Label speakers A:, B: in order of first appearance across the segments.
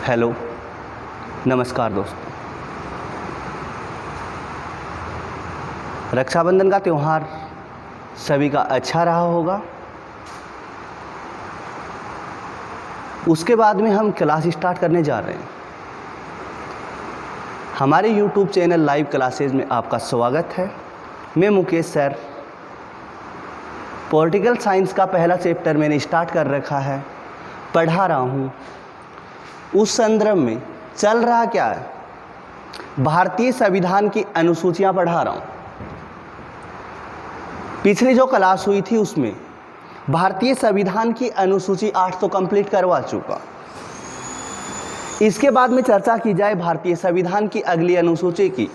A: Hello, नमस्कार दोस्तों। रक्षाबंधन का त्यौहार सभी का अच्छा रहा होगा। उसके बाद में हम क्लास स्टार्ट करने जा रहे हैं। हमारे YouTube चैनल लाइव क्लासेस में आपका स्वागत है। मैं मुकेश सर। पॉलिटिकल साइंस का पहला चैप्टर मैंने स्टार्ट कर रखा है, पढ़ा रहा हूँ। उस संदर्भ में चल रहा क्या है, भारतीय संविधान की अनुसूचियाँ पढ़ा रहा हूँ। पिछली जो क्लास हुई थी उसमें भारतीय संविधान की अनुसूची 8 तो कंप्लीट करवा चुका। इसके बाद में चर्चा की जाए भारतीय संविधान की अगली अनुसूची की,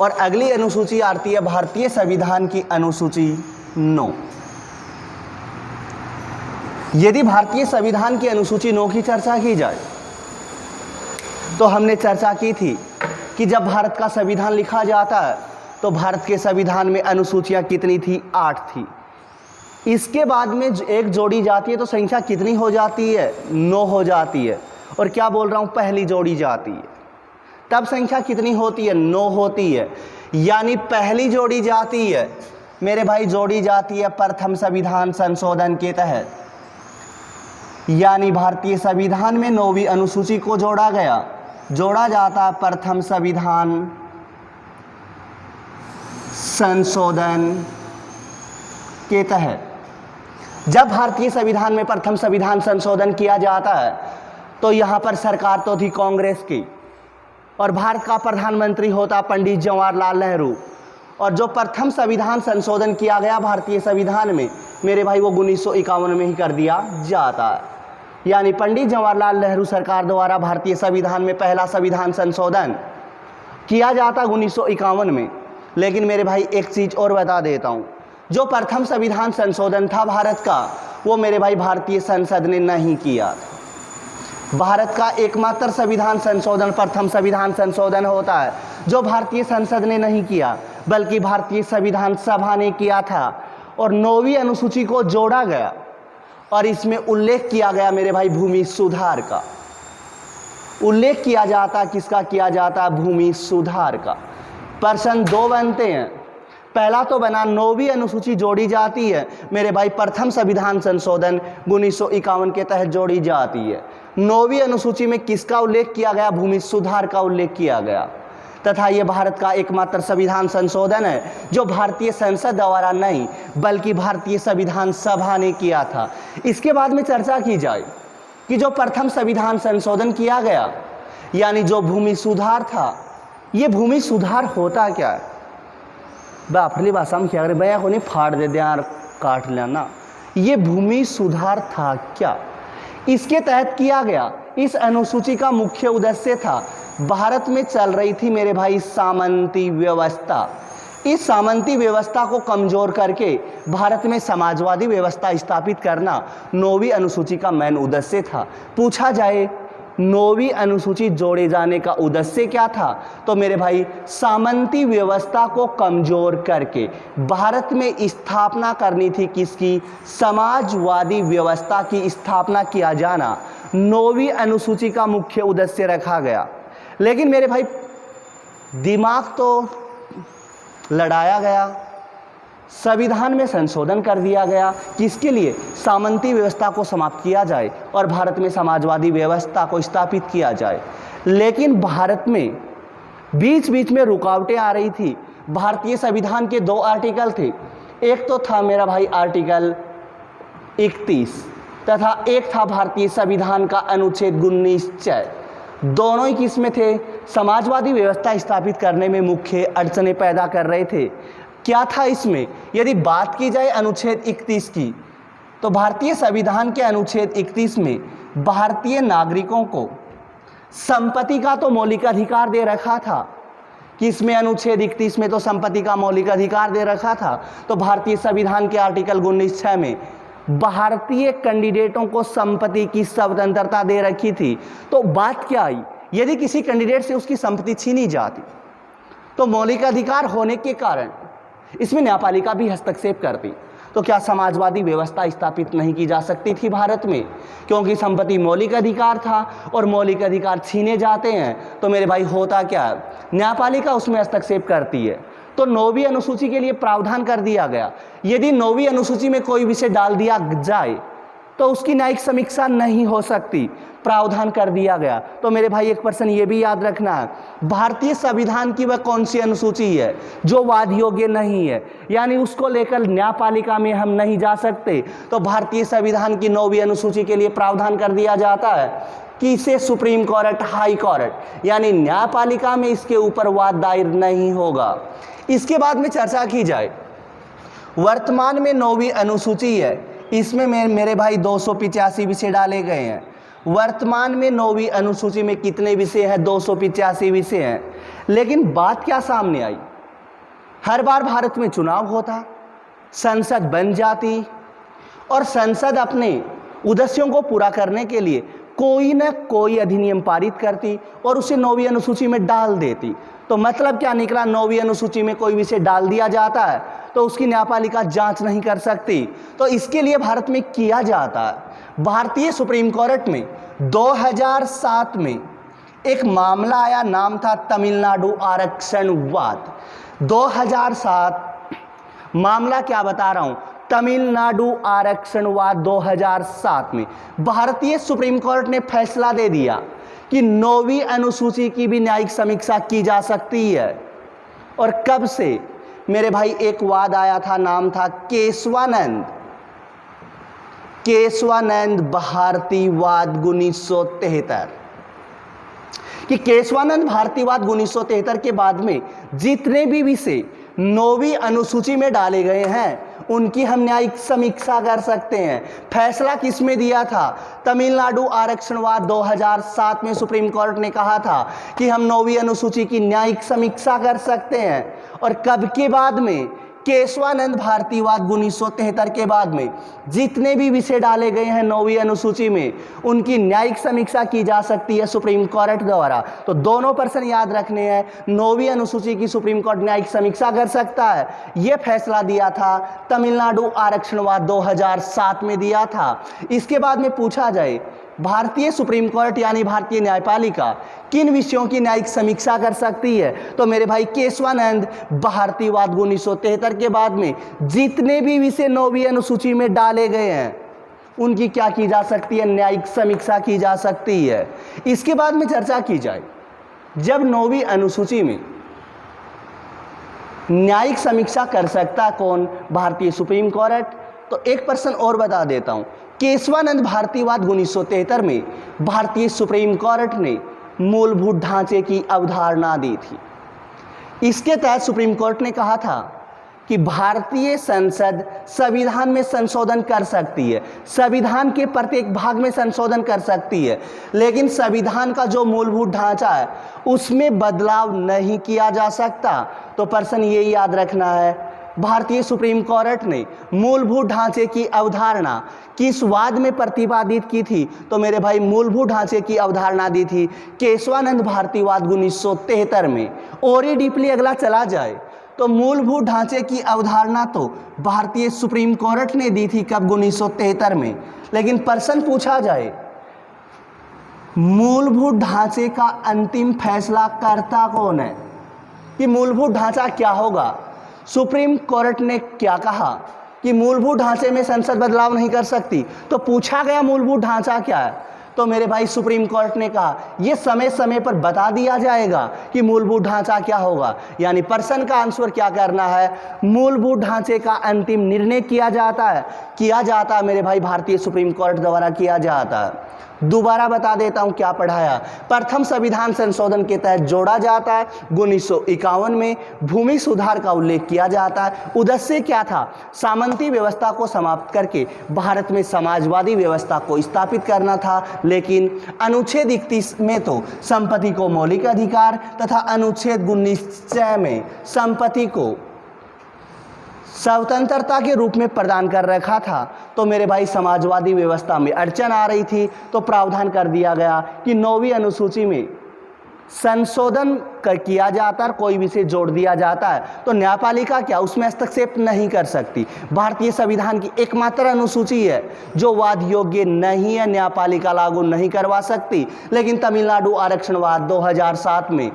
A: और अगली अनुसूची आती है भारतीय संविधान की अनुसूची 9। यदि भारतीय संविधान की अनुसूची 9 की चर्चा की जाए तो हमने चर्चा की थी कि जब भारत का संविधान लिखा जाता है तो भारत के संविधान में अनुसूचियां कितनी थी? 8 थी। इसके बाद में एक जोड़ी जाती है तो संख्या कितनी हो जाती है? 9 हो जाती है। और क्या बोल रहा हूं, पहली जोड़ी जाती है तब संख्या कितनी होती है? 9 होती है। यानी पहली जोड़ी जाती है मेरे भाई, जोड़ी जाती है प्रथम संविधान संशोधन के तहत। यानी भारतीय संविधान में 9वीं अनुसूची को जोड़ा गया, जोड़ा जाता प्रथम संविधान संशोधन के तहत। जब भारतीय संविधान में प्रथम संविधान संशोधन किया जाता है तो यहाँ पर सरकार तो थी कांग्रेस की, और भारत का प्रधानमंत्री होता पंडित जवाहरलाल नेहरू। और जो प्रथम संविधान संशोधन किया गया भारतीय संविधान में मेरे भाई, वो 1951 में ही कर दिया जाता है। यानी पंडित जवाहरलाल नेहरू सरकार द्वारा भारतीय संविधान में पहला संविधान संशोधन किया जाता 1951 में। लेकिन मेरे भाई एक चीज़ और बता देता हूँ, जो प्रथम संविधान संशोधन था भारत का, वो मेरे भाई भारतीय संसद ने नहीं किया था। भारत का एकमात्र संविधान संशोधन प्रथम संविधान संशोधन होता है जो भारतीय संसद ने नहीं किया, बल्कि भारतीय संविधान सभा ने किया था। और 9वीं अनुसूची को जोड़ा गया और इसमें उल्लेख किया गया मेरे भाई भूमि सुधार का। उल्लेख किया जाता, किसका किया जाता? भूमि सुधार का। प्रश्न 2 बनते हैं। पहला तो बना 9वीं अनुसूची जोड़ी जाती है मेरे भाई प्रथम संविधान संशोधन 1951 के तहत जोड़ी जाती है। 9वीं अनुसूची में किसका उल्लेख किया गया? भूमि सुधार का उल्लेख किया गया। तथा ये भारत का एकमात्र संविधान संशोधन है जो भारतीय संसद द्वारा नहीं, बल्कि भारतीय संविधान सभा ने किया था। इसके बाद में चर्चा की जाए कि जो प्रथम संविधान संशोधन किया गया, यानी जो भूमि सुधार था, ये भूमि सुधार होता क्या है? बापरली भाषा में क्या करे भैया को नहीं फाड़ दे दे यार, काट लेना। ये भूमि सुधार था क्या? इसके तहत किया गया। इस अनुसूची का मुख्य उद्देश्य था, भारत में चल रही थी मेरे भाई सामंती व्यवस्था। इस सामंती व्यवस्था को कमजोर करके भारत में समाजवादी व्यवस्था स्थापित करना 9वीं अनुसूची का मेन उद्देश्य था। पूछा जाए 9वीं अनुसूची जोड़े जाने का उद्देश्य क्या था, तो मेरे भाई सामंती व्यवस्था को कमजोर करके भारत में स्थापना करनी थी किसकी? समाजवादी व्यवस्था की स्थापना किया जाना 9वीं अनुसूची का मुख्य उद्देश्य रखा गया। लेकिन मेरे भाई दिमाग तो लड़ाया गया, संविधान में संशोधन कर दिया गया। किसके लिए? सामंती व्यवस्था को समाप्त किया जाए और भारत में समाजवादी व्यवस्था को स्थापित किया जाए। लेकिन भारत में बीच बीच में रुकावटें आ रही थी। भारतीय संविधान के 2 आर्टिकल थे। एक तो था मेरा भाई आर्टिकल 31 तथा एक था भारतीय संविधान का अनुच्छेद 19C। दोनों ही किसमें थे? समाजवादी व्यवस्था स्थापित करने में मुख्य अड़चनें पैदा कर रहे थे। क्या था इसमें? यदि बात की जाए अनुच्छेद 31 की, तो भारतीय संविधान के अनुच्छेद 31 में भारतीय नागरिकों को संपत्ति का तो मौलिक अधिकार दे रखा था। किसमें? अनुच्छेद 31 में तो संपत्ति का मौलिक अधिकार दे रखा था। तो भारतीय संविधान के आर्टिकल 19C में भारतीय कैंडिडेटों को संपत्ति की स्वतंत्रता दे रखी थी। तो बात क्या आई, यदि किसी कैंडिडेट से उसकी संपत्ति छीनी जाती तो मौलिक अधिकार होने के कारण इसमें न्यायपालिका भी हस्तक्षेप करती। तो क्या समाजवादी व्यवस्था स्थापित नहीं की जा सकती थी भारत में? क्योंकि संपत्ति मौलिक अधिकार था और मौलिक अधिकार छीने जाते हैं तो मेरे भाई होता क्या, न्यायपालिका उसमें हस्तक्षेप करती है। तो 9वीं अनुसूची के लिए प्रावधान कर दिया गया, यदि 9वीं अनुसूची में कोई विषय डाल दिया जाए तो उसकी न्यायिक समीक्षा नहीं हो सकती, प्रावधान कर दिया गया। तो मेरे भाई एक प्रश्न ये भी याद रखना है, भारतीय संविधान की वह कौन सी अनुसूची है जो वाद योग्य नहीं है, यानी उसको लेकर न्यायपालिका में हम नहीं जा सकते। तो भारतीय संविधान की 9वीं अनुसूची के लिए प्रावधान कर दिया जाता है कि इसे सुप्रीम कोर्ट, हाई कोर्ट यानी न्यायपालिका में इसके ऊपर वाद दायर नहीं होगा। इसके बाद में चर्चा की जाए, वर्तमान में 9वीं अनुसूची है, इसमें मेरे भाई 285 विषय डाले गए हैं। वर्तमान में 9वीं अनुसूची में कितने विषय हैं? 285 विषय हैं। लेकिन बात क्या सामने आई, हर बार भारत में चुनाव होता, संसद बन जाती और संसद अपने उद्देश्यों को पूरा करने के लिए कोई न कोई अधिनियम पारित करती और उसे 9वीं अनुसूची में डाल देती। तो मतलब क्या निकला, 9वीं अनुसूची में कोई विषय डाल दिया जाता है तो उसकी न्यायपालिका जांच नहीं कर सकती। तो इसके लिए भारत में किया जाता है, भारतीय सुप्रीम कोर्ट में 2007 में एक मामला आया, नाम था तमिलनाडु आरक्षणवाद। 2007 मामला क्या बता रहा हूं, तमिलनाडु आरक्षणवाद 2007 में भारतीय सुप्रीम कोर्ट ने फैसला दे दिया कि 9वीं अनुसूची की भी न्यायिक समीक्षा की जा सकती है। और कब से मेरे भाई, एक वाद आया था, नाम था केशवानंद भारतीवाद 1973 कि केशवानंद भारतीवाद 1973 के बाद में जितने भी विषय 9वीं अनुसूची में डाले गए हैं उनकी हम न्यायिक समीक्षा कर सकते हैं। फैसला किसमें दिया था, तमिलनाडु आरक्षणवाद 2007 में सुप्रीम कोर्ट ने कहा था कि हम 9वीं अनुसूची की न्यायिक समीक्षा कर सकते हैं। और कब के बाद में, केशवानंद भारतीवाद 1973 के बाद में जितने भी विषय डाले गए हैं 9वीं अनुसूची में उनकी न्यायिक समीक्षा की जा सकती है सुप्रीम कोर्ट द्वारा। तो दोनों प्रश्न याद रखने हैं, 9वीं अनुसूची की सुप्रीम कोर्ट न्यायिक समीक्षा कर सकता है, यह फैसला दिया था तमिलनाडु आरक्षणवाद 2007 में दिया था। इसके बाद में पूछा जाए, भारतीय सुप्रीम कोर्ट यानी भारतीय न्यायपालिका किन विषयों की न्यायिक समीक्षा कर सकती है, तो मेरे भाई केशवानंद भारतीवाद 1973 के बाद में जितने भी विषय 9वीं अनुसूची में डाले गए हैं उनकी क्या की जा सकती है, न्यायिक समीक्षा की जा सकती है। इसके बाद में चर्चा की जाए, जब 9वीं अनुसूची में न्यायिक समीक्षा कर सकता कौन, भारतीय सुप्रीम कोर्ट। तो एक प्रश्न और बता देता हूं, केशवानंद भारतीवाद 1973 में भारतीय सुप्रीम कोर्ट ने मूलभूत ढांचे की अवधारणा दी थी। इसके तहत सुप्रीम कोर्ट ने कहा था कि भारतीय संसद संविधान में संशोधन कर सकती है, संविधान के प्रत्येक भाग में संशोधन कर सकती है, लेकिन संविधान का जो मूलभूत ढांचा है उसमें बदलाव नहीं किया जा सकता। तो प्रश्न ये याद रखना है, भारतीय सुप्रीम कोर्ट ने मूलभूत ढांचे की अवधारणा किस वाद में प्रतिपादित की थी, तो मेरे भाई मूलभूत ढांचे की अवधारणा दी थी केशवानंद भारतीवाद 1973 में। और ही डीपली अगला चला जाए तो मूलभूत ढांचे की अवधारणा तो भारतीय सुप्रीम कोर्ट ने दी थी, कब, 1973 में। लेकिन प्रश्न पूछा जाए, मूलभूत ढांचे का अंतिम फैसला करता कौन है, कि मूलभूत ढांचा क्या होगा। सुप्रीम कोर्ट ने क्या कहा कि मूलभूत ढांचे में संसद बदलाव नहीं कर सकती, तो पूछा गया मूलभूत ढांचा क्या है, तो मेरे भाई सुप्रीम कोर्ट ने कहा यह समय समय पर बता दिया जाएगा कि मूलभूत ढांचा क्या होगा। यानी प्रश्न का आंसर क्या करना है, मूलभूत ढांचे का अंतिम निर्णय किया जाता है मेरे भाई भारतीय सुप्रीम कोर्ट द्वारा किया जाता है। दोबारा बता देता हूं क्या पढ़ाया। प्रथम संविधान संशोधन के तहत जोड़ा जाता है 1951 में भूमि सुधार का उल्लेख किया जाता है। उद्देश्य क्या था, सामंती व्यवस्था को समाप्त करके भारत में समाजवादी व्यवस्था को स्थापित करना था। लेकिन अनुच्छेद 31 में तो संपत्ति को मौलिक अधिकार तथा अनुच्छेद 19 में संपत्ति को स्वतंत्रता के रूप में प्रदान कर रखा था। तो मेरे भाई समाजवादी व्यवस्था में अड़चन आ रही थी, तो प्रावधान कर दिया गया कि 9वीं अनुसूची में संशोधन किया जाता है, कोई विषय जोड़ दिया जाता है, तो न्यायपालिका क्या उसमें हस्तक्षेप नहीं कर सकती। भारतीय संविधान की एकमात्र अनुसूची है जो वाद योग्य नहीं है, न्यायपालिका लागू नहीं करवा सकती। लेकिन तमिलनाडु आरक्षणवाद 2007 में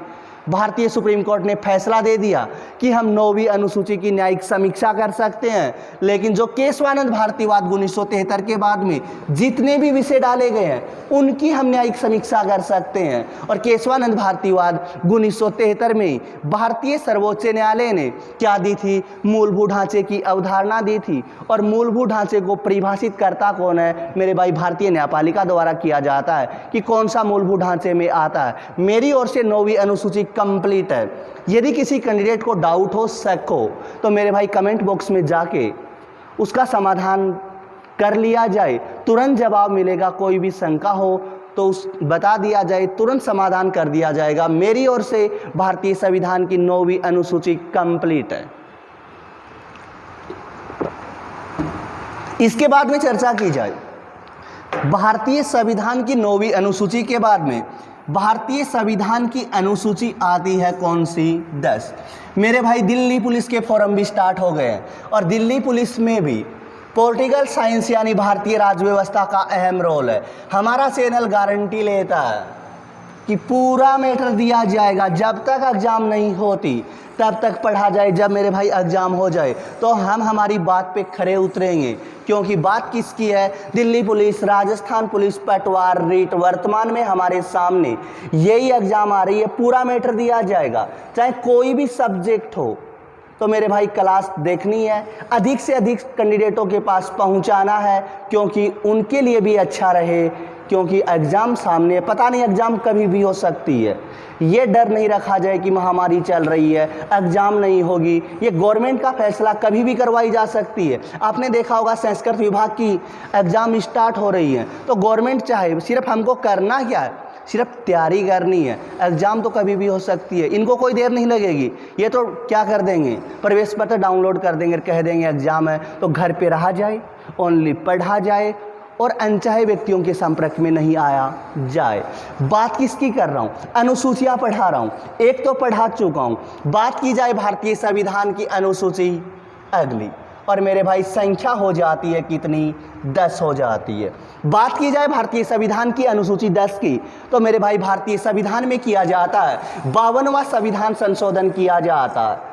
A: भारतीय सुप्रीम कोर्ट ने फैसला दे दिया कि हम 9वीं अनुसूची की न्यायिक समीक्षा कर सकते हैं। लेकिन जो केशवानंद भारतीवाद 1973 के बाद में जितने भी विषय डाले गए हैं उनकी हम न्यायिक समीक्षा कर सकते हैं। और केशवानंद भारतीवाद 1973 में भारतीय सर्वोच्च न्यायालय ने क्या दी थी, मूलभूत ढांचे की अवधारणा दी थी। और मूलभूत ढांचे को परिभाषित करता कौन है मेरे भाई, भारतीय न्यायपालिका द्वारा किया जाता है कि कौन सा मूलभूत ढांचे में आता है। मेरी ओर से 9वीं अनुसूची कंप्लीट है। यदि किसी कैंडिडेट को डाउट हो, शक हो, तो मेरे भाई कमेंट बॉक्स में जाके उसका समाधान कर लिया जाए, तुरंत जवाब मिलेगा। कोई भी शंका हो तो उस बता दिया जाए, तुरंत समाधान कर दिया जाएगा। मेरी ओर से भारतीय संविधान की 9वीं अनुसूची कंप्लीट है। इसके बाद में चर्चा की जाए भारतीय संविधान की 9वीं अनुसूची के बाद में भारतीय संविधान की अनुसूची आती है कौन सी, 10। मेरे भाई दिल्ली पुलिस के फॉर्म भी स्टार्ट हो गए हैं और दिल्ली पुलिस में भी पॉलिटिकल साइंस यानी भारतीय राज्य व्यवस्था का अहम रोल है। हमारा चैनल गारंटी लेता है कि पूरा मैटर दिया जाएगा। जब तक एग्जाम नहीं होती तब तक पढ़ा जाए, जब मेरे भाई एग्जाम हो जाए तो हम हमारी बात पे खरे उतरेंगे। क्योंकि बात किसकी है, दिल्ली पुलिस, राजस्थान पुलिस, पटवार, रीट, वर्तमान में हमारे सामने यही एग्जाम आ रही है। पूरा मैटर दिया जाएगा, चाहे कोई भी सब्जेक्ट हो। तो मेरे भाई क्लास देखनी है, अधिक से अधिक कैंडिडेटों के पास पहुंचाना है, क्योंकि उनके लिए भी अच्छा रहे। क्योंकि एग्ज़ाम सामने, पता नहीं एग्ज़ाम कभी भी हो सकती है। ये डर नहीं रखा जाए कि महामारी चल रही है, एग्ज़ाम नहीं होगी। ये गवर्नमेंट का फैसला, कभी भी करवाई जा सकती है। आपने देखा होगा संस्कृत विभाग की एग्ज़ाम स्टार्ट हो रही है, तो गवर्नमेंट चाहे, सिर्फ हमको करना क्या है, सिर्फ तैयारी करनी है। एग्ज़ाम तो कभी भी हो सकती है, इनको कोई देर नहीं लगेगी। ये तो क्या कर देंगे, प्रवेश पत्र डाउनलोड कर देंगे, कह देंगे एग्ज़ाम है, तो घर पे रहा जाए, ओनली पढ़ा जाए और अनचाहे व्यक्तियों के संपर्क में नहीं आया जाए। बात किसकी कर रहा हूँ, अनुसूचियाँ पढ़ा रहा हूँ, एक तो पढ़ा चुका हूँ। बात की जाए भारतीय संविधान की अनुसूची अगली, और मेरे भाई संख्या हो जाती है कितनी, 10 हो जाती है। बात की जाए भारतीय संविधान की अनुसूची 10 की, तो मेरे भाई भारतीय संविधान में किया जाता है 52वां संविधान संशोधन किया जाता है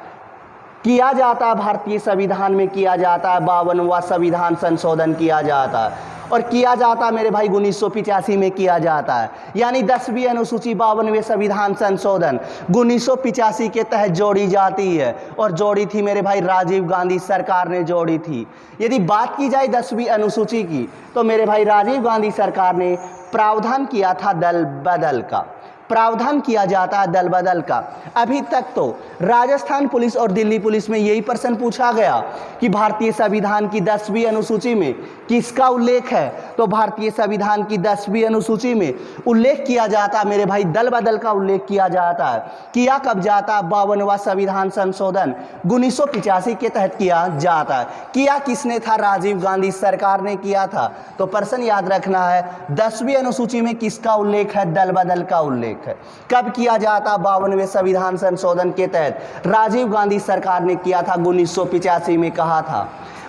A: भारतीय संविधान में किया जाता है 52वां संविधान संशोधन किया जाता है। और किया जाता मेरे भाई 1985 में किया जाता है। यानी 10वीं अनुसूची 52वें संविधान संशोधन 1985 के तहत जोड़ी जाती है। और जोड़ी थी मेरे भाई राजीव गांधी सरकार ने जोड़ी थी। यदि बात की जाए 10वीं अनुसूची की, तो मेरे भाई राजीव गांधी सरकार ने प्रावधान किया था दल बदल का, प्रावधान किया जाता है दल बदल का। अभी तक तो राजस्थान पुलिस और दिल्ली पुलिस में यही प्रश्न पूछा गया कि भारतीय संविधान की 10वीं अनुसूची में किसका उल्लेख है, तो भारतीय संविधान की 10वीं अनुसूची में उल्लेख किया जाता मेरे भाई दल बदल का उल्लेख किया जाता है। किया कब जाता, 52वां संविधान संशोधन 1985 के तहत किया जाता है। किया किसने था, राजीव गांधी सरकार ने किया था। तो प्रश्न याद रखना है 10वीं अनुसूची में किसका उल्लेख है, दल बदल का उल्लेख है। कब किया जाता, 52वें संविधान संशोधन के तहत राजीव गांधी सरकार ने किया था, 1985 में कहा था।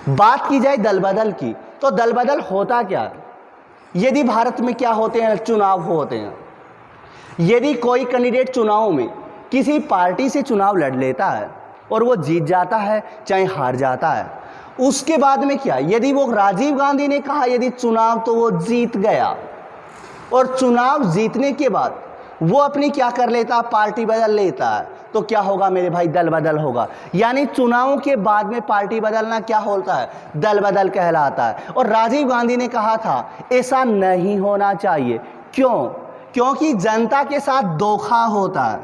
A: बात की जाए दल बदल की, तो दल बदल होता क्या, यदि भारत में क्या होते हैं, चुनाव होते हैं। यदि कोई कैंडिडेट चुनाव में किसी पार्टी से चुनाव लड़ लेता है और वो जीत जाता है चाहे हार जाता है, उसके बाद में क्या, यदि वो राजीव गांधी ने कहा यदि चुनाव, तो वो जीत गया। और चुनाव जीतने के बाद वो अपनी क्या कर लेता, पार्टी बदल लेता है, तो क्या होगा मेरे भाई, दल बदल होगा। यानी चुनाव के बाद में पार्टी बदलना क्या होता है, दल बदल कहलाता है। और राजीव गांधी ने कहा था ऐसा नहीं होना चाहिए। क्यों, क्योंकि जनता के साथ धोखा होता है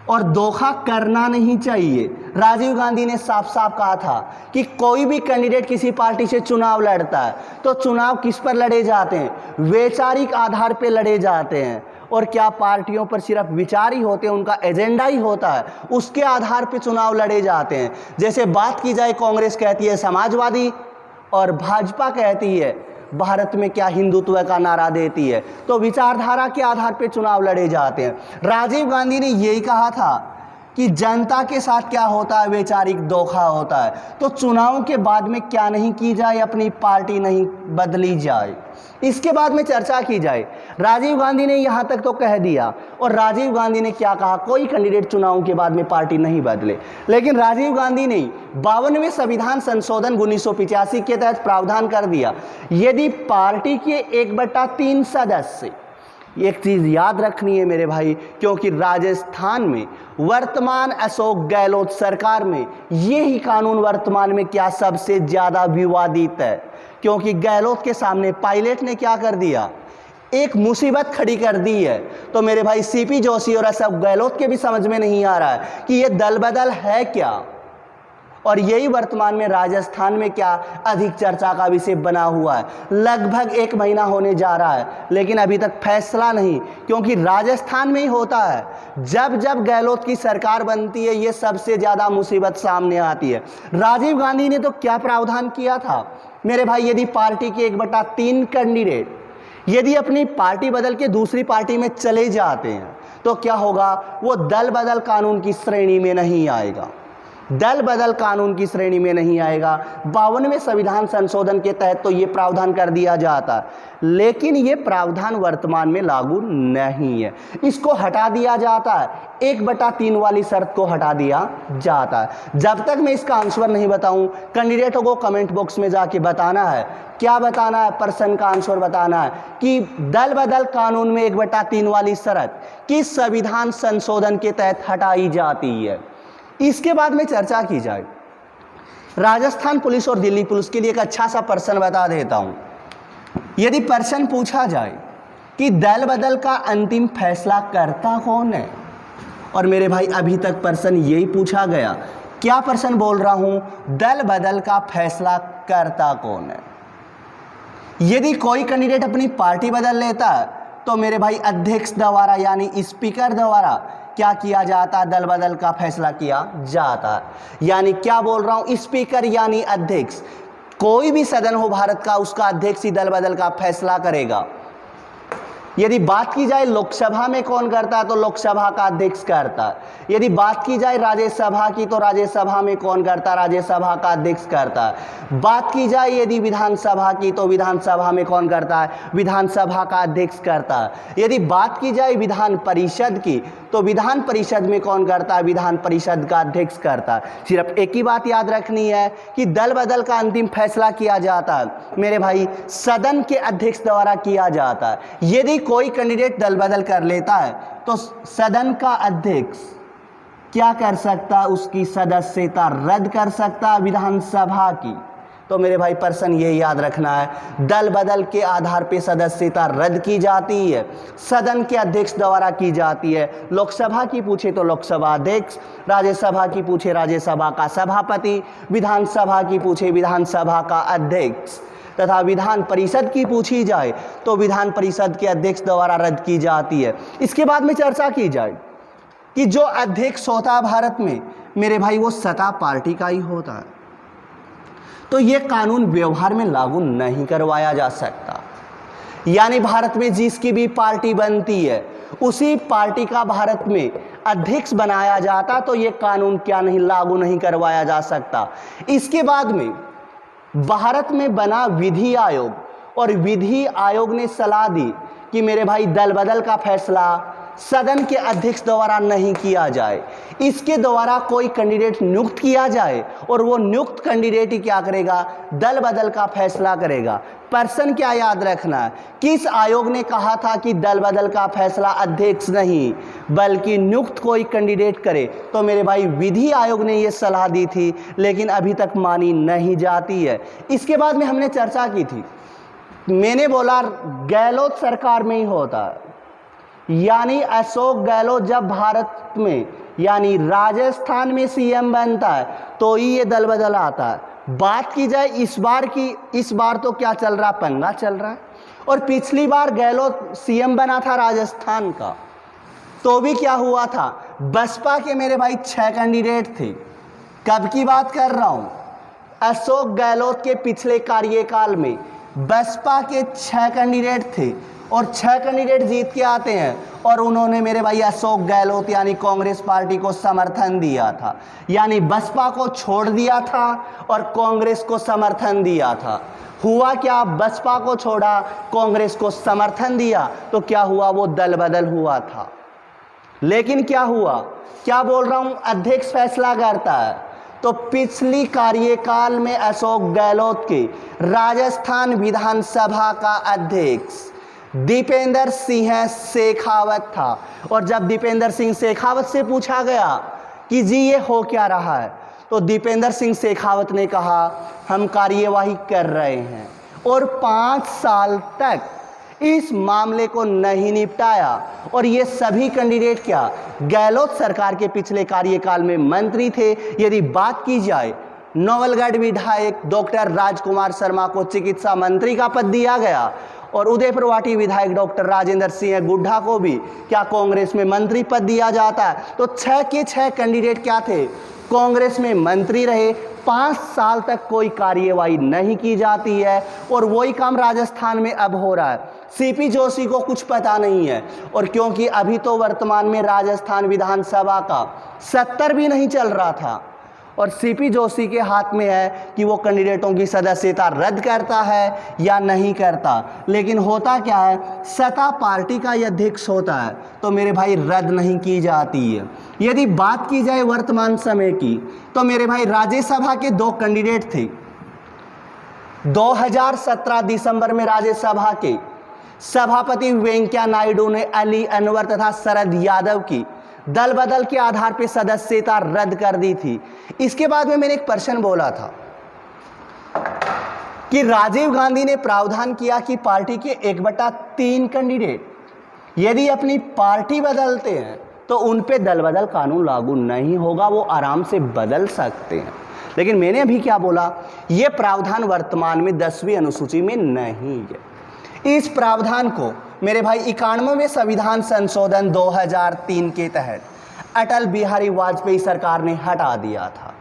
A: और धोखा करना नहीं चाहिए। राजीव गांधी ने साफ साफ कहा था कि कोई भी कैंडिडेट किसी पार्टी से चुनाव लड़ता है तो चुनाव किस पर लड़े जाते हैं, वैचारिक आधार पर लड़े जाते हैं। और क्या पार्टियों पर सिर्फ विचार ही होते हैं, उनका एजेंडा ही होता है, उसके आधार पर चुनाव लड़े जाते हैं। जैसे बात की जाए, कांग्रेस कहती है समाजवादी और भाजपा कहती है भारत में क्या हिंदुत्व का नारा देती है। तो विचारधारा के आधार पर चुनाव लड़े जाते हैं। राजीव गांधी ने यही कहा था कि जनता के साथ क्या होता है, वैचारिक धोखा होता है। तो चुनाव के बाद में क्या नहीं की जाए, अपनी पार्टी नहीं बदली जाए, इसके बाद में चर्चा की जाए। राजीव गांधी ने यहाँ तक तो कह दिया, और राजीव गांधी ने क्या कहा, कोई कैंडिडेट चुनाव के बाद में पार्टी नहीं बदले। लेकिन राजीव गांधी ने 52वें संविधान संशोधन 1985 के तहत प्रावधान कर दिया, यदि पार्टी के 1/3 सदस्य, एक चीज़ याद रखनी है मेरे भाई, क्योंकि राजस्थान में वर्तमान अशोक गहलोत सरकार में यही कानून वर्तमान में क्या सबसे ज़्यादा विवादित है। क्योंकि गहलोत के सामने पायलट ने क्या कर दिया, एक मुसीबत खड़ी कर दी है। तो मेरे भाई सीपी जोशी और अशोक गहलोत के भी समझ में नहीं आ रहा है कि ये दल बदल है क्या, और यही वर्तमान में राजस्थान में क्या अधिक चर्चा का विषय बना हुआ है। लगभग 1 महीना होने जा रहा है, लेकिन अभी तक फैसला नहीं, क्योंकि राजस्थान में ही होता है। जब जब गहलोत की सरकार बनती है, ये सबसे ज़्यादा मुसीबत सामने आती है। राजीव गांधी ने तो क्या प्रावधान किया था मेरे भाई, यदि पार्टी के 1/3 कैंडिडेट यदि अपनी पार्टी बदल के दूसरी पार्टी में चले जाते हैं तो क्या होगा, वो दल बदल कानून की श्रेणी में नहीं आएगा, दल बदल कानून की श्रेणी में नहीं आएगा। 52वें संविधान संशोधन के तहत तो ये प्रावधान कर दिया जाता है, लेकिन ये प्रावधान वर्तमान में लागू नहीं है, इसको हटा दिया जाता है, 1/3 वाली शर्त को हटा दिया जाता है। जब तक मैं इसका आंसर नहीं बताऊं, कैंडिडेटों को कमेंट बॉक्स में जाके बताना है, क्या बताना है, प्रश्न का आंसर बताना है कि दल बदल कानून में 1/3 वाली शर्त किस संविधान संशोधन के तहत हटाई जाती है। इसके बाद में चर्चा की जाए। राजस्थान पुलिस और दिल्ली पुलिस के लिए एक अच्छा सा प्रश्न बता देता हूं। यदि प्रश्न पूछा जाए कि दल बदल का अंतिम फैसला करता कौन है, और मेरे भाई अभी तक प्रश्न यही पूछा गया, क्या प्रश्न बोल रहा हूं, दल बदल का फैसला करता कौन है। यदि कोई कैंडिडेट अपनी पार्टी बदल लेता है तो मेरे भाई अध्यक्ष द्वारा यानी स्पीकर द्वारा क्या किया जाता है, दल बदल का फैसला किया जाता है। यानी क्या बोल रहा हूं, स्पीकर यानी अध्यक्ष, कोई भी सदन हो भारत का, उसका अध्यक्ष ही दल बदल का फैसला करेगा। यदि बात की जाए लोकसभा में कौन करता है तो लोकसभा का अध्यक्ष करता है। यदि बात की जाए राज्यसभा की तो राज्यसभा में कौन करता है, राज्यसभा का अध्यक्ष करता है। बात की जाए यदि विधानसभा की तो विधानसभा में कौन करता है, विधानसभा का अध्यक्ष करता है। यदि बात की जाए विधान परिषद की तो विधान परिषद में कौन करता है, विधान परिषद का अध्यक्ष करता है। सिर्फ एक ही बात याद रखनी है कि दल बदल का अंतिम फैसला किया जाता है मेरे भाई सदन के अध्यक्ष द्वारा किया जाता है। यदि कोई कैंडिडेट दल बदल कर लेता है तो सदन का अध्यक्ष क्या कर सकता है, उसकी सदस्यता रद्द कर सकता है विधानसभा की। तो मेरे भाई प्रश्न ये याद रखना है, दल बदल के आधार पे सदस्यता रद्द की जाती है, सदन के अध्यक्ष द्वारा की जाती है। लोकसभा की पूछे तो लोकसभा अध्यक्ष, राज्यसभा की पूछे राज्यसभा का सभापति, विधानसभा की पूछे विधानसभा का अध्यक्ष, तथा विधान परिषद की पूछी जाए तो विधान परिषद के अध्यक्ष द्वारा रद्द की जाती है। इसके बाद में चर्चा की जाए कि जो अध्यक्ष होता है भारत में मेरे भाई वो सत्ता पार्टी का ही होता है, तो ये कानून व्यवहार में लागू नहीं करवाया जा सकता। यानी भारत में जिसकी भी पार्टी बनती है उसी पार्टी का भारत में अध्यक्ष बनाया जाता, तो ये कानून क्या नहीं लागू नहीं करवाया जा सकता। इसके बाद में भारत में बना विधि आयोग, और विधि आयोग ने सलाह दी कि मेरे भाई दल बदल का फैसला सदन के अध्यक्ष द्वारा नहीं किया जाए, इसके द्वारा कोई कैंडिडेट नियुक्त किया जाए और वो नियुक्त कैंडिडेट ही क्या करेगा, दल बदल का फैसला करेगा। प्रश्न क्या याद रखना है, किस आयोग ने कहा था कि दल बदल का फैसला अध्यक्ष नहीं बल्कि नियुक्त कोई कैंडिडेट करे, तो मेरे भाई विधि आयोग ने ये सलाह दी थी, लेकिन अभी तक मानी नहीं जाती है। इसके बाद में हमने चर्चा की थी, मैंने बोला गहलोत सरकार में ही होता है, यानी अशोक गहलोत जब भारत में यानी राजस्थान में सीएम बनता है तो ही ये दल बदल आता है। बात की जाए इस बार की, इस बार तो क्या चल रहा, पंगा चल रहा है। और पिछली बार गहलोत सीएम बना था राजस्थान का, तो भी क्या हुआ था, बसपा के मेरे भाई 6 कैंडिडेट थे। कब की बात कर रहा हूं, अशोक गहलोत के पिछले कार्यकाल में बसपा के 6 कैंडिडेट थे और 6 कैंडिडेट जीत के आते हैं और उन्होंने मेरे भाई अशोक गहलोत यानी कांग्रेस पार्टी को समर्थन दिया था, यानी बसपा को छोड़ दिया था और कांग्रेस को समर्थन दिया था। हुआ क्या? बसपा को छोड़ा, कांग्रेस को समर्थन दिया, तो क्या हुआ? वो दल बदल हुआ था। लेकिन क्या हुआ? क्या बोल रहा हूं? अध्यक्ष फैसला करता है। तो पिछली कार्यकाल में अशोक गहलोत के राजस्थान विधानसभा का अध्यक्ष दीपेंद्र सिंह शेखावत था और जब दीपेंद्र सिंह शेखावत से पूछा गया कि जी ये हो क्या रहा है, तो दीपेंद्र सिंह शेखावत ने कहा हम कार्यवाही कर रहे हैं और 5 साल तक इस मामले को नहीं निपटाया। और ये सभी कैंडिडेट क्या गहलोत सरकार के पिछले कार्यकाल में मंत्री थे। यदि बात की जाए, नवलगढ़ विधायक डॉक्टर राजकुमार शर्मा को चिकित्सा मंत्री का पद दिया गया और उदयपुरवाटी विधायक डॉक्टर राजेंद्र सिंह गुड्ढा को भी क्या कांग्रेस में मंत्री पद दिया जाता है। तो 6 के 6 कैंडिडेट क्या थे? कांग्रेस में मंत्री रहे। 5 साल तक कोई कार्यवाही नहीं की जाती है और वही काम राजस्थान में अब हो रहा है। सीपी जोशी को कुछ पता नहीं है और क्योंकि अभी तो वर्तमान में राजस्थान विधानसभा का 70 भी नहीं चल रहा था और सीपी जोशी के हाथ में है कि वो कैंडिडेटों की सदस्यता रद्द करता है या नहीं करता। लेकिन होता क्या है, सत्ता पार्टी का ही अध्यक्ष होता है तो मेरे भाई रद्द नहीं की जाती है। यदि बात की जाए वर्तमान समय की, तो मेरे भाई राज्यसभा के 2 कैंडिडेट थे। 2017 दिसंबर में राज्यसभा के सभापति वेंकैया नायडू ने अली अनवर तथा शरद यादव की दल बदल के आधार पर सदस्यता रद्द कर दी थी। इसके बाद में मैंने एक प्रश्न बोला था कि राजीव गांधी ने प्रावधान किया कि पार्टी के 1/3 कैंडिडेट यदि अपनी पार्टी बदलते हैं तो उन पे दल बदल कानून लागू नहीं होगा, वो आराम से बदल सकते हैं। लेकिन मैंने अभी क्या बोला, ये प्रावधान वर्तमान में 10वीं अनुसूची में नहीं है। इस प्रावधान को मेरे भाई 91वें संविधान संशोधन 2003 के तहत अटल बिहारी वाजपेयी सरकार ने हटा दिया था।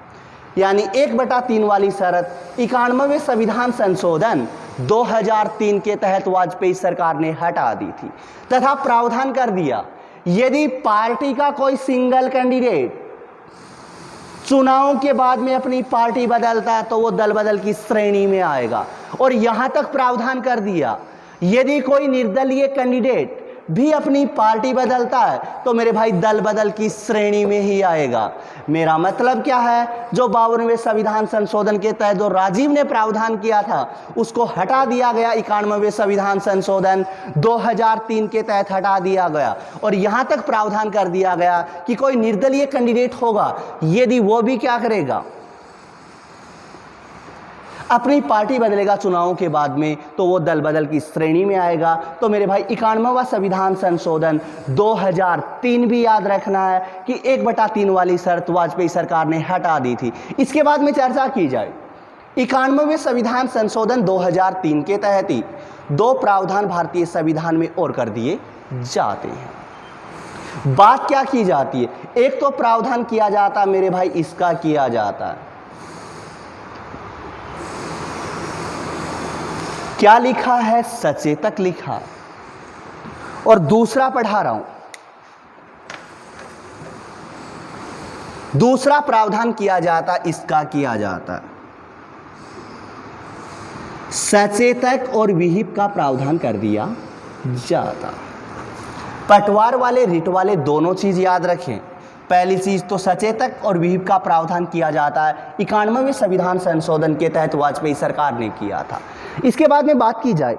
A: यानी 1/3 वाली शर्त 91वें संविधान संशोधन 2003 के तहत वाजपेयी सरकार ने हटा दी थी तथा प्रावधान कर दिया यदि पार्टी का कोई सिंगल कैंडिडेट चुनाव के बाद में अपनी पार्टी बदलता है तो वो दल बदल की श्रेणी में आएगा। और यहां तक प्रावधान कर दिया यदि कोई निर्दलीय कैंडिडेट भी अपनी पार्टी बदलता है तो मेरे भाई दल बदल की श्रेणी में ही आएगा। मेरा मतलब क्या है, जो 52वें संविधान संशोधन के तहत जो राजीव ने प्रावधान किया था उसको हटा दिया गया। 91वें संविधान संशोधन 2003 के तहत हटा दिया गया और यहां तक प्रावधान कर दिया गया कि कोई निर्दलीय कैंडिडेट होगा यदि वो भी क्या करेगा, अपनी पार्टी बदलेगा चुनावों के बाद में, तो वो दल बदल की श्रेणी में आएगा। तो मेरे भाई 91वां संविधान संशोधन 2003 भी याद रखना है कि 1/3 वाली शर्त वाजपेयी सरकार ने हटा दी थी। इसके बाद में चर्चा की जाए, 91वें संविधान संशोधन 2003 के तहत ही 2 प्रावधान भारतीय संविधान में और कर दिए जाते हैं। बात क्या की जाती है, एक तो प्रावधान किया जाता मेरे भाई इसका किया जाता है, क्या लिखा है, सचेतक लिखा, और दूसरा पढ़ा रहा हूं, दूसरा प्रावधान किया जाता इसका किया जाता सचेतक और विहिप का प्रावधान कर दिया जाता। पटवार वाले रिट वाले दोनों चीज याद रखें। पहली चीज तो सचेतक और विहिप का प्रावधान किया जाता है 91वें संविधान संशोधन के तहत वाजपेयी सरकार ने किया था। इसके बाद में बात की जाए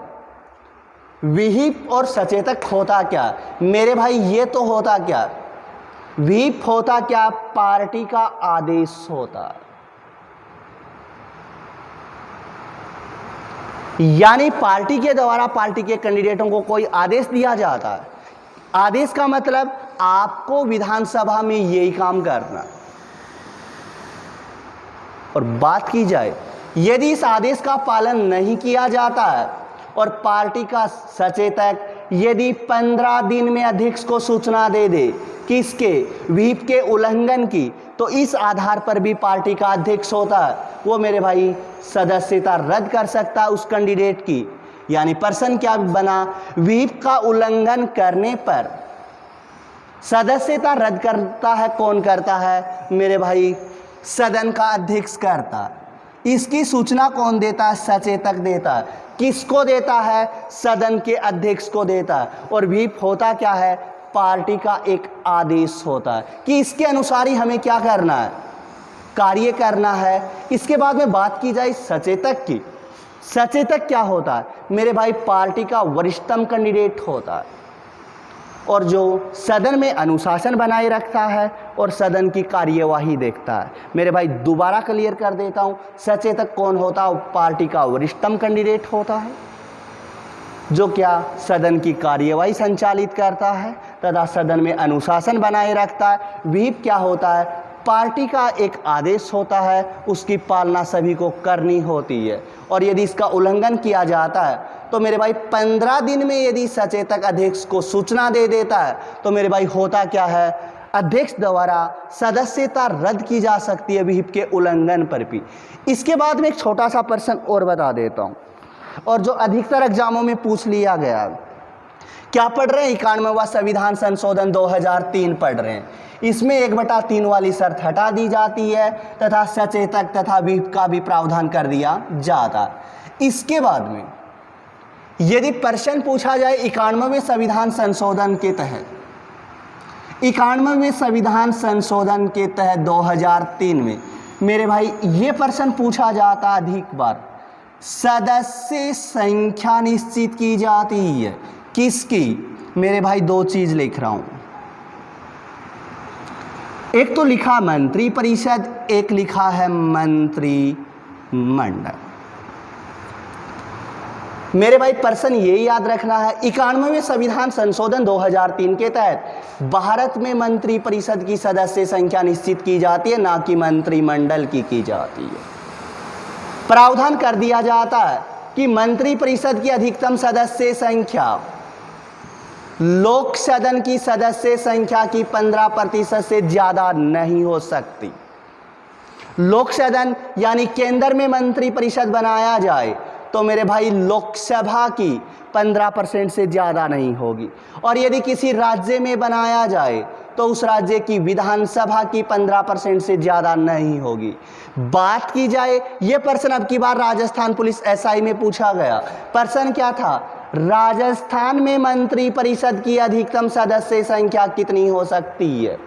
A: विहिप और सचेतक होता क्या मेरे भाई, ये तो होता क्या, विहिप होता क्या, पार्टी का आदेश होता, यानी पार्टी के द्वारा पार्टी के कैंडिडेटों को कोई आदेश दिया जाता है। आदेश का मतलब आपको विधानसभा में यही काम करना। और बात की जाए यदि इस आदेश का पालन नहीं किया जाता है और पार्टी का सचेतक यदि 15 दिन में अध्यक्ष को सूचना दे दे किसके, व्हीप के उल्लंघन की, तो इस आधार पर भी पार्टी का अध्यक्ष होता है वो मेरे भाई सदस्यता रद्द कर सकता है उस कैंडिडेट की। यानी पर्सन क्या बना, व्हीप का उल्लंघन करने पर सदस्यता रद्द करता है। कौन करता है मेरे भाई, सदन का अध्यक्ष करता है। इसकी सूचना कौन देता है, सचेतक देता है। किसको देता है, सदन के अध्यक्ष को देता है। और व्हीप होता क्या है, पार्टी का एक आदेश होता है कि इसके अनुसार ही हमें क्या करना है, कार्य करना है। इसके बाद में बात की जाए सचेतक की। सचेतक क्या होता है मेरे भाई, पार्टी का वरिष्ठतम कैंडिडेट होता है और जो सदन में अनुशासन बनाए रखता है और सदन की कार्यवाही देखता है। मेरे भाई दोबारा क्लियर कर देता हूँ, सचेतक कौन होता है, पार्टी का वरिष्ठतम कैंडिडेट होता है जो क्या सदन की कार्यवाही संचालित करता है तथा सदन में अनुशासन बनाए रखता है। व्हीप क्या होता है, पार्टी का एक आदेश होता है, उसकी पालना सभी को करनी होती है और यदि इसका उल्लंघन किया जाता है तो मेरे भाई 15 दिन में यदि सचेतक अध्यक्ष को सूचना दे देता है तो मेरे भाई होता क्या है, अध्यक्ष द्वारा सदस्यता रद्द की जा सकती है व्हीप के उल्लंघन पर भी। इसके बाद में एक छोटा सा प्रश्न और बता देता हूँ और जो अधिकतर एग्जामों में पूछ लिया गया। क्या पढ़ रहे हैं, 91वां संविधान संशोधन 2003 पढ़ रहे हैं। इसमें 1/3 वाली शर्त हटा दी जाती है तथा सचेतक तथा व्हीप का भी प्रावधान कर दिया जाता। इसके बाद में यदि प्रश्न पूछा जाए 91वें संविधान संशोधन के तहत, 91वें संविधान संशोधन के तहत 2003 में मेरे भाई ये प्रश्न पूछा जाता अधिक बार, सदस्य संख्या निश्चित की जाती है किसकी, मेरे भाई दो चीज लिख रहा हूं, एक तो लिखा मंत्री परिषद, एक लिखा है मंत्रिमंडल। मेरे भाई प्रश्न ये याद रखना है, 91वें संविधान संशोधन 2003 के तहत भारत में मंत्री परिषद की सदस्य संख्या निश्चित की जाती है, ना कि मंत्रिमंडल की जाती है। प्रावधान कर दिया जाता है कि मंत्री परिषद की अधिकतम सदस्य संख्या लोक सदन की सदस्य संख्या की 15% से ज्यादा नहीं हो सकती। लोक सदन यानी केंद्र में मंत्री परिषद बनाया जाए तो मेरे भाई लोकसभा की 15% से ज़्यादा नहीं होगी और यदि किसी राज्य में बनाया जाए तो उस राज्य की विधानसभा की 15% से ज़्यादा नहीं होगी। बात की जाए, ये प्रश्न अब की बार राजस्थान पुलिस एसआई में पूछा गया। प्रश्न क्या था, राजस्थान में मंत्री परिषद की अधिकतम सदस्य संख्या कितनी हो सकती है।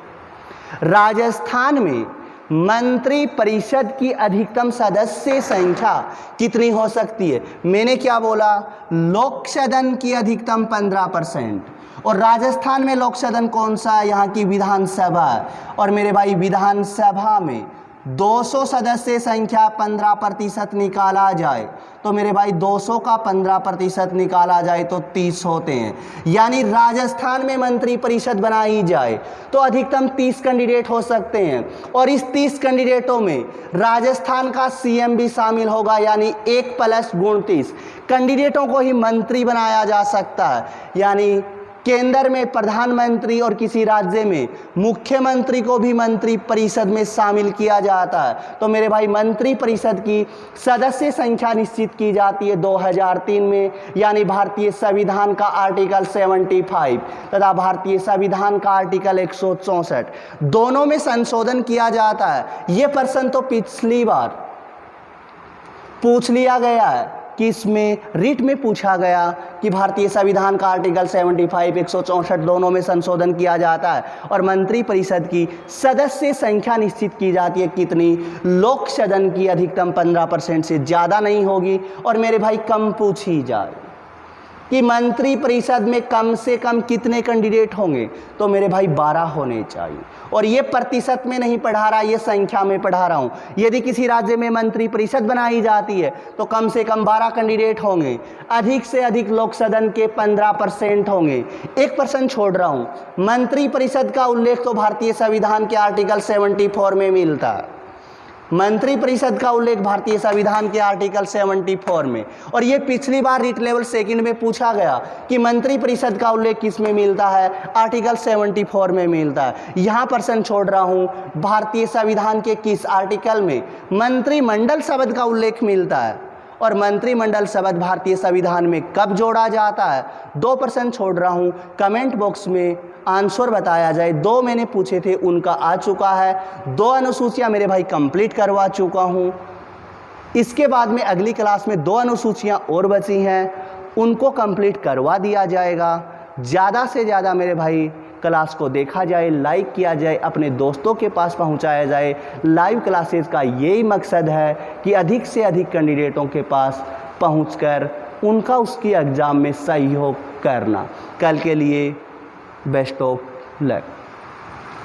A: राजस्थान में मंत्री परिषद की अधिकतम सदस्य संख्या कितनी हो सकती है। मैंने क्या बोला, लोक सदन की अधिकतम 15%। और राजस्थान में लोक सदन कौन सा है, यहाँ की विधानसभा है। और मेरे भाई विधानसभा में 200 सदस्य संख्या 15% निकाला जाए तो मेरे भाई 200 का 15% निकाला जाए तो 30 होते हैं। यानी राजस्थान में मंत्री परिषद बनाई जाए तो अधिकतम 30 कैंडिडेट हो सकते हैं और इस 30 कैंडिडेटों में राजस्थान का सीएम भी शामिल होगा, यानी 1 + 29 कैंडिडेटों को ही मंत्री बनाया जा सकता है। यानी केंद्र में प्रधानमंत्री और किसी राज्य में मुख्यमंत्री को भी मंत्री परिषद में शामिल किया जाता है। तो मेरे भाई मंत्री परिषद की सदस्य संख्या निश्चित की जाती है 2003 में, यानी भारतीय संविधान का आर्टिकल 75 तथा भारतीय संविधान का आर्टिकल 164 दोनों में संशोधन किया जाता है। ये प्रश्न तो पिछली बार पूछ लिया गया है कि इसमें रिट में पूछा गया कि भारतीय संविधान का आर्टिकल 75 164 दोनों में संशोधन किया जाता है और मंत्री परिषद की सदस्य संख्या निश्चित की जाती है कितनी, लोक सदन की अधिकतम 15% से ज़्यादा नहीं होगी। और मेरे भाई कम पूछी जाए कि मंत्री परिषद में कम से कम कितने कैंडिडेट होंगे, तो मेरे भाई 12 होने चाहिए। और ये प्रतिशत में नहीं पढ़ा रहा, ये संख्या में पढ़ा रहा हूँ। यदि किसी राज्य में मंत्री परिषद बनाई जाती है तो कम से कम 12 कैंडिडेट होंगे, अधिक से अधिक लोक सदन के 15% होंगे। एक प्रश्न छोड़ रहा हूँ, मंत्री परिषद का उल्लेख तो भारतीय संविधान के आर्टिकल 74 में मिलता है। मंत्रिपरिषद का उल्लेख भारतीय संविधान के आर्टिकल 74 में। और ये पिछली बार रीट लेवल सेकंड में पूछा गया कि मंत्रिपरिषद का उल्लेख किस में मिलता है, आर्टिकल 74 में मिलता है। यहाँ प्रश्न छोड़ रहा हूँ, भारतीय संविधान के किस आर्टिकल में मंत्रिमंडल शब्द का उल्लेख मिलता है और मंत्रिमंडल शब्द भारतीय संविधान में कब जोड़ा जाता है। 2 प्रश्न छोड़ रहा हूँ, कमेंट बॉक्स में आंसर बताया जाए। 2 मैंने पूछे थे, उनका आ चुका है। 2 अनुसूचियाँ मेरे भाई कंप्लीट करवा चुका हूँ। इसके बाद में अगली क्लास में 2 अनुसूचियाँ और बची हैं, उनको कंप्लीट करवा दिया जाएगा। ज़्यादा से ज़्यादा मेरे भाई क्लास को देखा जाए, लाइक किया जाए, अपने दोस्तों के पास पहुंचाया जाए। लाइव क्लासेस का यही मकसद है कि अधिक से अधिक कैंडिडेटों के पास पहुंचकर उनका उसकी एग्ज़ाम में सहयोग करना। कल के लिए बेस्ट ऑफ लक।